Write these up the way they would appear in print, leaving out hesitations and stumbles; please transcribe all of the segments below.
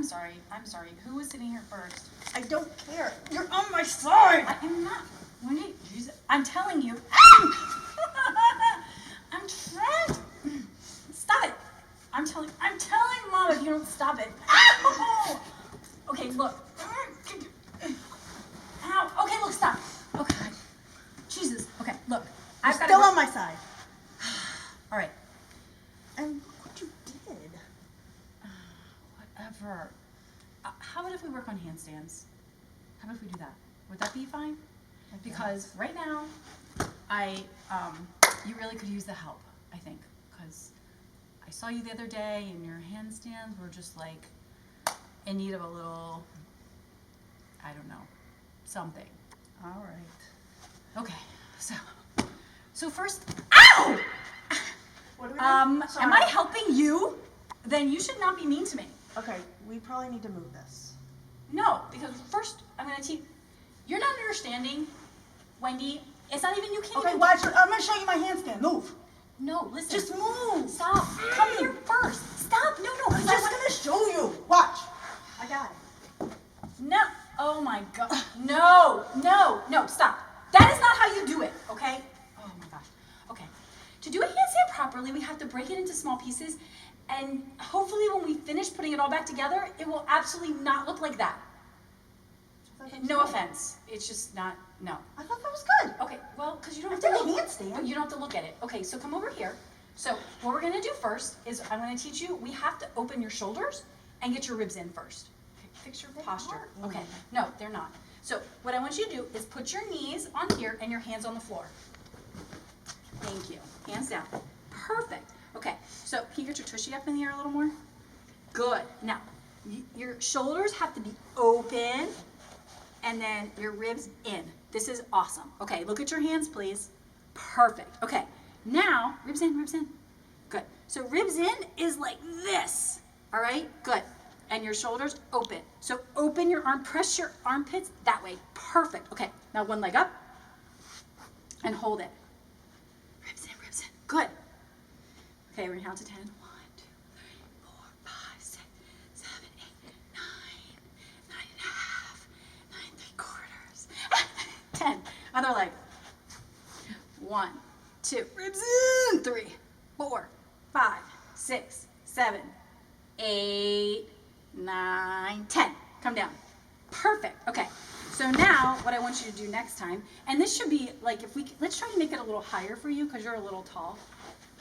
sorry. Who was sitting here first? I don't care. You're on my side. I am not. Wendy, I'm telling you. I'm trying. Stop it. I'm telling Mom if you don't stop it. Ow! Okay, look. Ow. Okay, look, stop. Okay. Jesus. Okay, look. You're still on my side. All right. And look what you did. Whatever. How about if we work on handstands? How about if we do that? Would that be fine? Because right now, you really could use the help, I think, because I saw you the other day and your handstands were just like in need of a little, I don't know, something. All right. Okay, so first, ow! What do we do? Am I helping you? Then you should not be mean to me. Okay, we probably need to move this. No, because first I'm gonna teach. You're not understanding, Wendy. It's not even, you can't Okay, even. watch. I'm gonna show you my handstand. Move. No, listen. Just move. Stop. Come here first. Stop. No. I'm just gonna show you. Watch. I got it. No. Oh my God. No. Stop. That is not how you do it, okay? Oh my gosh. Okay. To do a handstand properly, we have to break it into small pieces, and hopefully when we finish putting it all back together, it will absolutely not look like that. No offense. It's just not, no. I thought that was good. Okay, well, because you don't have I to did a look. handstand. But you don't have to look at it. Okay, so come over here. So what we're gonna do first is I'm gonna teach you, we have to open your shoulders and get your ribs in first. Okay, fix your posture. Okay, no, they're not. So what I want you to do is put your knees on here and your hands on the floor. Thank you. Hands down. Perfect. Okay, so can you get your tushy up in the air a little more? Good. Now, your shoulders have to be open and then your ribs in. This is awesome. Okay, look at your hands, please. Perfect. Okay, now, ribs in, ribs in. Good. So ribs in is like this. All right, good. And your shoulders open. So open your arm, press your armpits that way. Perfect. Okay, now one leg up and hold it. Ribs in, ribs in. Good. Okay, we're gonna count to 10. 1, 2, 3, 4, 5, 6, 7, 8, 9, 9 and a half, 9 3/4. 10. Other leg. 1, 2, ribs in. 3, 4, 5, 6, 7, 8, 9, 10. Come down. Perfect. Okay. So now what I want you to do next time, and this should be like, let's try to make it a little higher for you because you're a little tall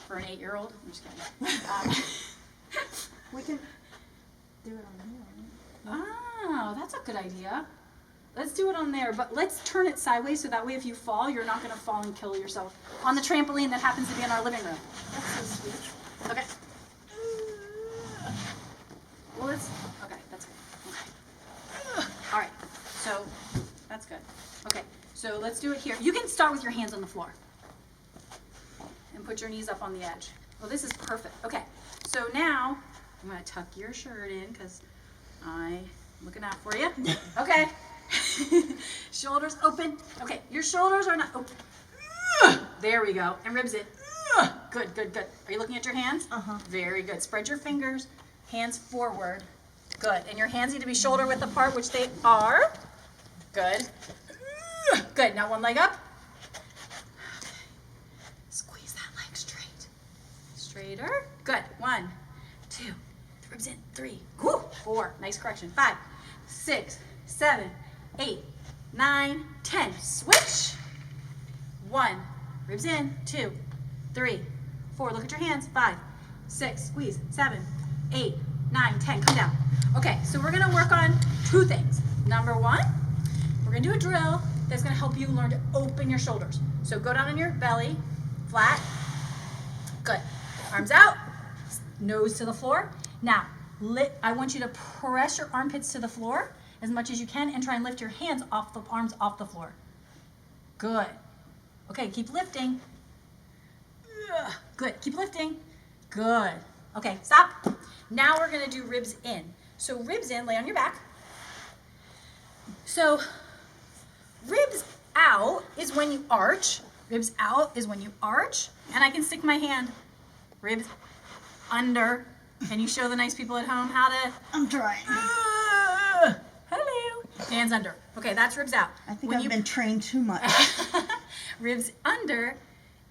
for an 8-year-old. I'm just kidding. We can do it on here. Oh, that's a good idea. Let's do it on there, but let's turn it sideways so that way if you fall, you're not going to fall and kill yourself on the trampoline that happens to be in our living room. That's so sweet. Okay. Well, okay, that's good. Okay. All right, so that's good. Okay, so let's do it here. You can start with your hands on the floor and put your knees up on the edge. Well, this is perfect. Okay, so now I'm gonna tuck your shirt in because I'm looking out for you. Okay. Shoulders open. Okay, your shoulders are not open. There we go. And ribs in. Good, good, good. Are you looking at your hands? Uh-huh. Very good. Spread your fingers, hands forward. Good. And your hands need to be shoulder width apart, which they are. Good. Good. Now one leg up. Squeeze that leg straight. Straighter. Good. 1, 2, ribs in. 3, 4. Nice correction. 5, 6, 7, 8, 9, 10. Switch. 1, ribs in. 2, 3, 4. Look at your hands. 5, 6. Squeeze. 7, 8, 9, 10. Come down. Okay, so we're gonna work on 2 things. Number 1, we're gonna do a drill that's gonna help you learn to open your shoulders. So go down on your belly, flat. Good. Arms out, nose to the floor. Now, I want you to press your armpits to the floor as much as you can and try and lift your hands off the arms off the floor. Good. Okay, keep lifting. Good. Keep lifting. Good. Okay, stop. Now we're going to do ribs in. So ribs in, lay on your back. So ribs out is when you arch. Ribs out is when you arch. And I can stick my hand, ribs under, Can you show the nice people at home how to? I'm trying. Hello. Hands under. Okay, that's ribs out. I think I've been trained too much. Ribs under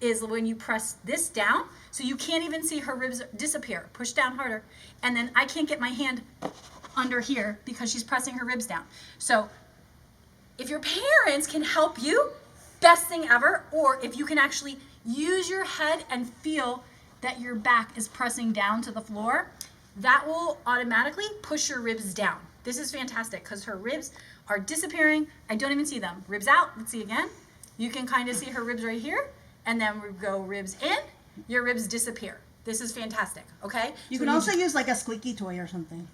is when you press this down, so you can't even see her ribs disappear. Push down harder, and then I can't get my hand under here because she's pressing her ribs down. So if your parents can help you, best thing ever, or if you can actually use your head and feel that your back is pressing down to the floor, that will automatically push your ribs down. This is fantastic because her ribs are disappearing. I don't even see them. Ribs out, let's see again. You can kind of see her ribs right here, and then we go ribs in, your ribs disappear. This is fantastic, okay? You can also use like a squeaky toy or something.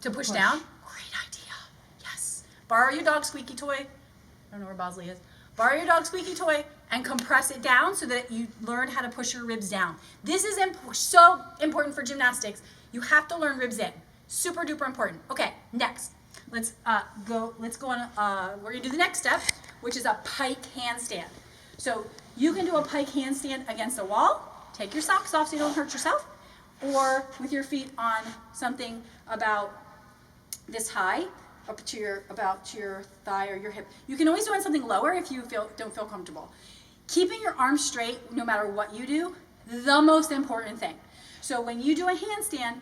To push down? Great idea. Yes. Borrow your dog's squeaky toy. I don't know where Bosley is. Borrow your dog's squeaky toy and compress it down so that you learn how to push your ribs down. This is so important for gymnastics. You have to learn ribs in. Super duper important. Okay, next. Let's go on, we're gonna do the next step, which is a pike handstand. So you can do a pike handstand against a wall. Take your socks off so you don't hurt yourself, or with your feet on something about this high, up to your thigh or your hip. You can always do on something lower if you don't feel comfortable. Keeping your arms straight, no matter what you do, the most important thing. So when you do a handstand,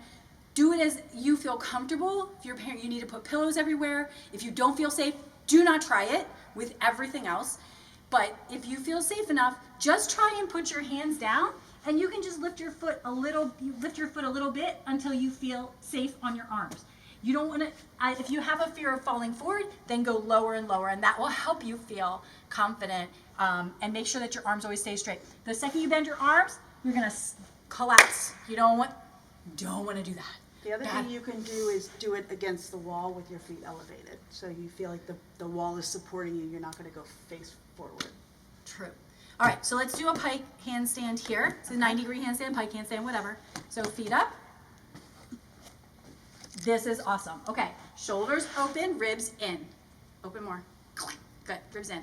do it as you feel comfortable. If you're a parent, you need to put pillows everywhere. If you don't feel safe, do not try it with everything else. But if you feel safe enough, just try and put your hands down, and you can just lift your foot a little bit until you feel safe on your arms. You don't want to, if you have a fear of falling forward, then go lower and lower, and that will help you feel confident, and make sure that your arms always stay straight. The second you bend your arms, you're going to collapse. You don't want to do that. The other thing you can do is do it against the wall with your feet elevated. So you feel like the wall is supporting you. You're not going to go face forward. True. All right, so let's do a pike handstand here. It's a 90-degree handstand, pike handstand, whatever. So feet up. This is awesome. Okay, shoulders open, ribs in. Open more. Good, ribs in.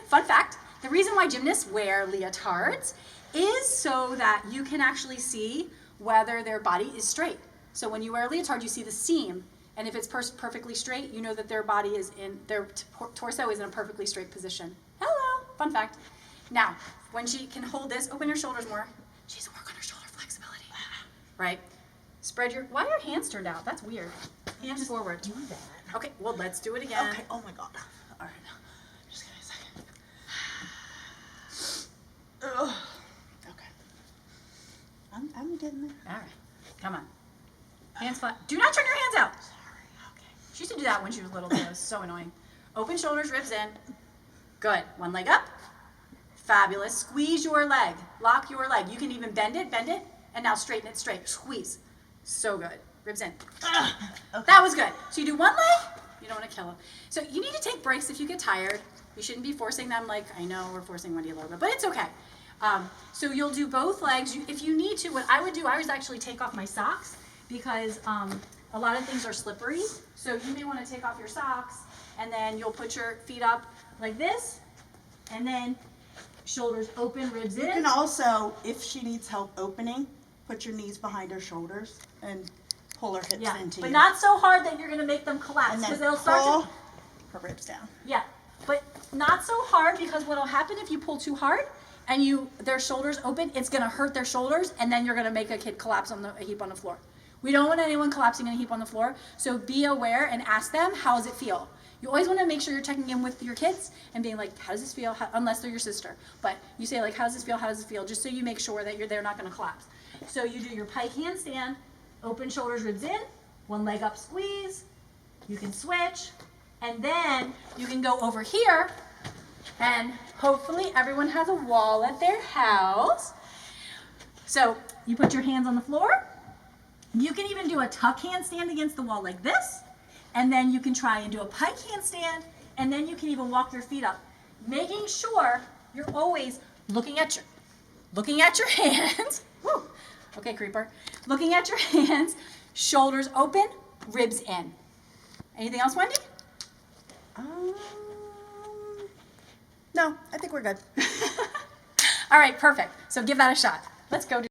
Fun fact, the reason why gymnasts wear leotards is so that you can actually see whether their body is straight. So when you wear a leotard, you see the seam, and if it's perfectly straight, you know that their body is their torso is in a perfectly straight position. Hello, fun fact. Now, when she can hold this, open your shoulders more. She needs to work on her shoulder flexibility, right? Why are your hands turned out? That's weird. Hands forward. Do that. Okay, well, let's do it again. Okay, oh my God. All right, just give me a second. Ugh. Okay. I'm getting there. All right, come on. Hands flat. Do not turn your hands out. Sorry, okay. She used to do that when she was little, too. It was so annoying. Open shoulders, ribs in. Good. One leg up. Fabulous. Squeeze your leg. Lock your leg. You can even bend it, and now straighten it straight. Squeeze. So good. Ribs in. Okay. That was good. So you do one leg. You don't want to kill them. So you need to take breaks if you get tired. You shouldn't be forcing them like, I know we're forcing Wendy a little bit, but it's okay. So you'll do both legs. If you need to, what I would do, I would actually take off my socks because a lot of things are slippery. So you may want to take off your socks, and then you'll put your feet up like this, and then shoulders open, ribs in. You can also, if she needs help opening, put your knees behind her shoulders and pull her hips into but you. not so hard that you're going to make them collapse, And then because they'll pull start her ribs down. Yeah, but not so hard, because what'll happen if you pull too hard and their shoulders open, it's gonna hurt their shoulders, and then you're gonna make a kid collapse on a heap on the floor. We don't want anyone collapsing in a heap on the floor, so be aware and ask them, how does it feel? You always wanna make sure you're checking in with your kids and being like, how does this feel? Unless they're your sister. But you say like, how does this feel? How does it feel? Just so you make sure that they're not gonna collapse. So you do your pike handstand, open shoulders, ribs in, one leg up, squeeze. You can switch, and then you can go over here, and hopefully everyone has a wall at their house. So you put your hands on the floor. You can even do a tuck handstand against the wall like this, and then you can try and do a pike handstand, and then you can even walk your feet up, making sure you're always looking at your hands. Woo. Okay, creeper. Looking at your hands, shoulders open, ribs in. Anything else, Wendy? No, I think we're good. All right, perfect. So give that a shot. Let's go do